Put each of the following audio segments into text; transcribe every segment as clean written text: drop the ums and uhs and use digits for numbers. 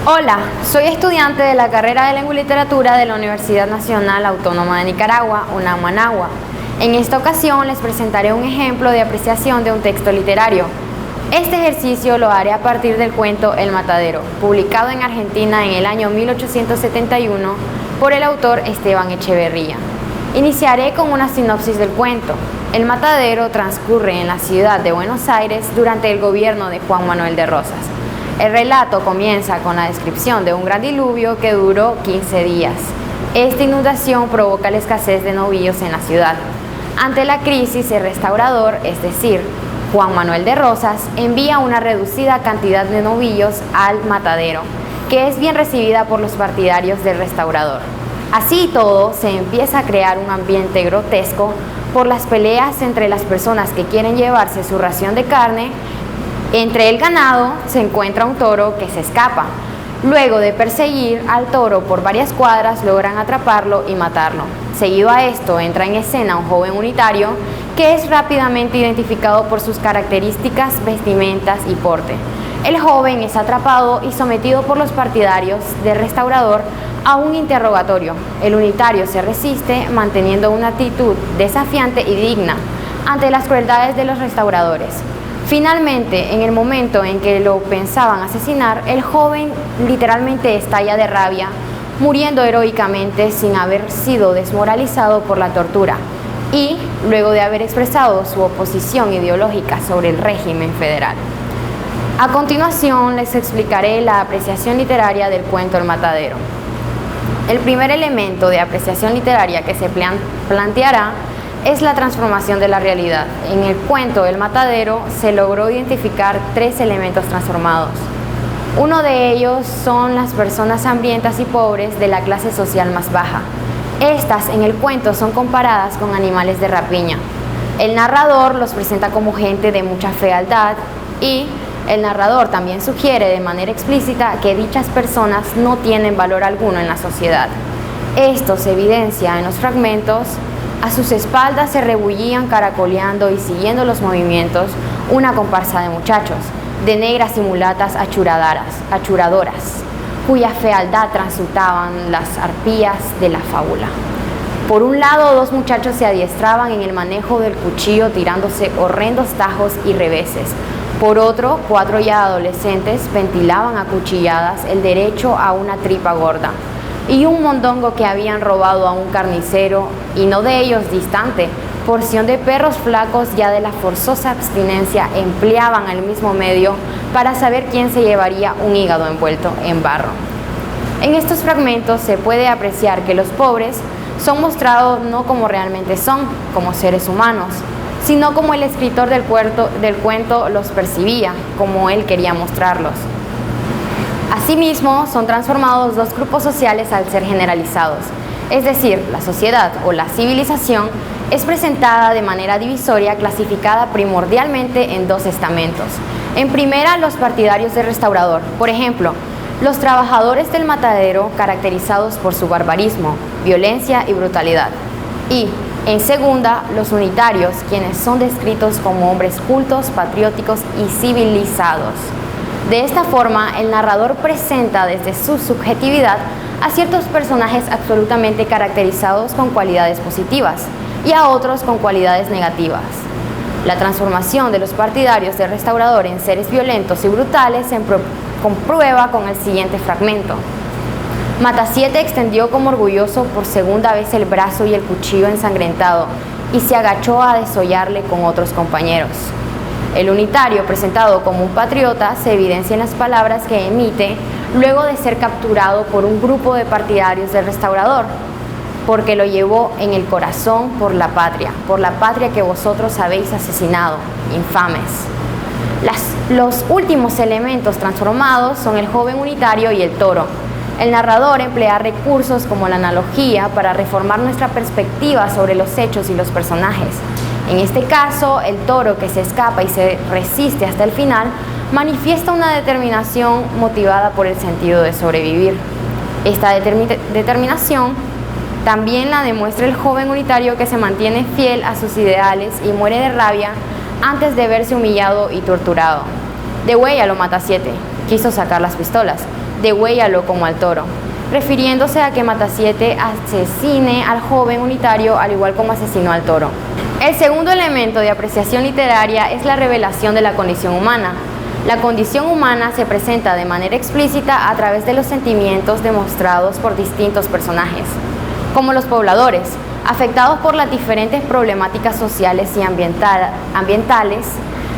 Hola, soy estudiante de la carrera de Lengua y Literatura de la Universidad Nacional Autónoma de Nicaragua, UNAM Managua. En esta ocasión les presentaré un ejemplo de apreciación de un texto literario. Este ejercicio lo haré a partir del cuento El Matadero, publicado en Argentina en el año 1871 por el autor Esteban Echeverría. Iniciaré con una sinopsis del cuento. El Matadero transcurre en la ciudad de Buenos Aires durante el gobierno de Juan Manuel de Rosas. El relato comienza con la descripción de un gran diluvio que duró 15 días. Esta inundación provoca la escasez de novillos en la ciudad. Ante la crisis, el restaurador, es decir, Juan Manuel de Rosas, envía una reducida cantidad de novillos al matadero, que es bien recibida por los partidarios del restaurador. Así y todo, se empieza a crear un ambiente grotesco por las peleas entre las personas que quieren llevarse su ración de carne. Entre el ganado se encuentra un toro que se escapa. Luego de perseguir al toro por varias cuadras, logran atraparlo y matarlo. Seguido a esto, entra en escena un joven unitario que es rápidamente identificado por sus características, vestimentas y porte. El joven es atrapado y sometido por los partidarios del restaurador a un interrogatorio. El unitario se resiste, manteniendo una actitud desafiante y digna ante las crueldades de los restauradores. Finalmente, en el momento en que lo pensaban asesinar, el joven literalmente estalla de rabia, muriendo heroicamente sin haber sido desmoralizado por la tortura y luego de haber expresado su oposición ideológica sobre el régimen federal. A continuación, les explicaré la apreciación literaria del cuento El Matadero. El primer elemento de apreciación literaria que se planteará es la transformación de la realidad. En el cuento El Matadero se logró identificar tres elementos transformados. Uno de ellos son las personas hambrientas y pobres de la clase social más baja. Estas en el cuento son comparadas con animales de rapiña. El narrador los presenta como gente de mucha fealdad y el narrador también sugiere de manera explícita que dichas personas no tienen valor alguno en la sociedad. Esto se evidencia en los fragmentos. A sus espaldas se rebullían caracoleando y siguiendo los movimientos una comparsa de muchachos, de negras y mulatas achuradoras, cuya fealdad transmutaban las arpías de la fábula. Por un lado, dos muchachos se adiestraban en el manejo del cuchillo tirándose horrendos tajos y reveses. Por otro, cuatro ya adolescentes ventilaban a cuchilladas el derecho a una tripa gorda y un mondongo que habían robado a un carnicero, y no de ellos distante, porción de perros flacos ya de la forzosa abstinencia empleaban el mismo medio para saber quién se llevaría un hígado envuelto en barro. En estos fragmentos se puede apreciar que los pobres son mostrados no como realmente son, como seres humanos, sino como el escritor del cuento los percibía, como él quería mostrarlos. Asimismo, son transformados dos grupos sociales al ser generalizados, es decir, la sociedad o la civilización es presentada de manera divisoria, clasificada primordialmente en dos estamentos. En primera, los partidarios del restaurador, por ejemplo, los trabajadores del matadero caracterizados por su barbarismo, violencia y brutalidad. Y, en segunda, los unitarios, quienes son descritos como hombres cultos, patrióticos y civilizados. De esta forma, el narrador presenta desde su subjetividad a ciertos personajes absolutamente caracterizados con cualidades positivas y a otros con cualidades negativas. La transformación de los partidarios del restaurador en seres violentos y brutales se comprueba con el siguiente fragmento. Matasiete extendió como orgulloso por segunda vez el brazo y el cuchillo ensangrentado y se agachó a desollarle con otros compañeros. El unitario, presentado como un patriota, se evidencia en las palabras que emite luego de ser capturado por un grupo de partidarios del restaurador, porque lo llevó en el corazón por la patria que vosotros habéis asesinado, infames. Los últimos elementos transformados son el joven unitario y el toro. El narrador emplea recursos como la analogía para reformar nuestra perspectiva sobre los hechos y los personajes. En este caso, el toro que se escapa y se resiste hasta el final manifiesta una determinación motivada por el sentido de sobrevivir. Esta determinación también la demuestra el joven unitario que se mantiene fiel a sus ideales y muere de rabia antes de verse humillado y torturado. De huella lo Matasiete, quiso sacar las pistolas, degüéllalo como al toro, refiriéndose a que Matasiete asesine al joven unitario al igual como asesinó al toro. El segundo elemento de apreciación literaria es la revelación de la condición humana. La condición humana se presenta de manera explícita a través de los sentimientos demostrados por distintos personajes, como los pobladores, afectados por las diferentes problemáticas sociales y ambientales,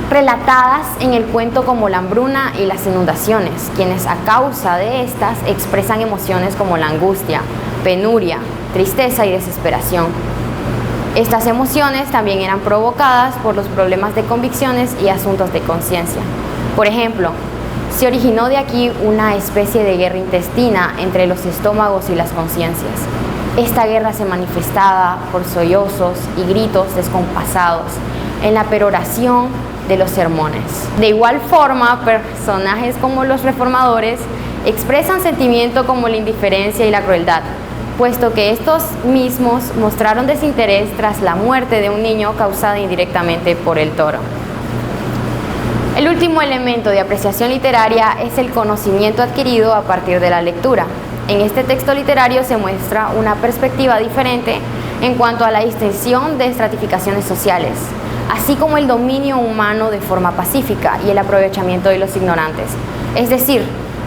relatadas en el cuento como la hambruna y las inundaciones, quienes a causa de estas expresan emociones como la angustia, penuria, tristeza y desesperación. Estas emociones también eran provocadas por los problemas de convicciones y asuntos de conciencia. Por ejemplo, se originó de aquí una especie de guerra intestina entre los estómagos y las conciencias. Esta guerra se manifestaba por sollozos y gritos descompasados en la peroración de los sermones. De igual forma, personajes como los reformadores expresan sentimientos como la indiferencia y la crueldad, puesto que estos mismos mostraron desinterés tras la muerte de un niño causada indirectamente por el toro. El último elemento de apreciación literaria es el conocimiento adquirido a partir de la lectura. En este texto literario se muestra una perspectiva diferente en cuanto a la distinción de estratificaciones sociales, así como el dominio humano de forma pacífica y el aprovechamiento de los ignorantes. Es decir,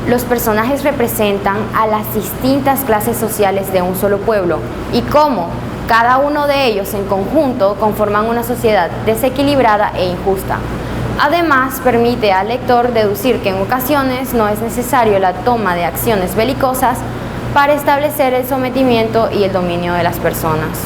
los personajes representan a las distintas clases sociales de un solo pueblo y cómo cada uno de ellos en conjunto conforman una sociedad desequilibrada e injusta. Además, permite al lector deducir que en ocasiones no es necesario la toma de acciones belicosas para establecer el sometimiento y el dominio de las personas.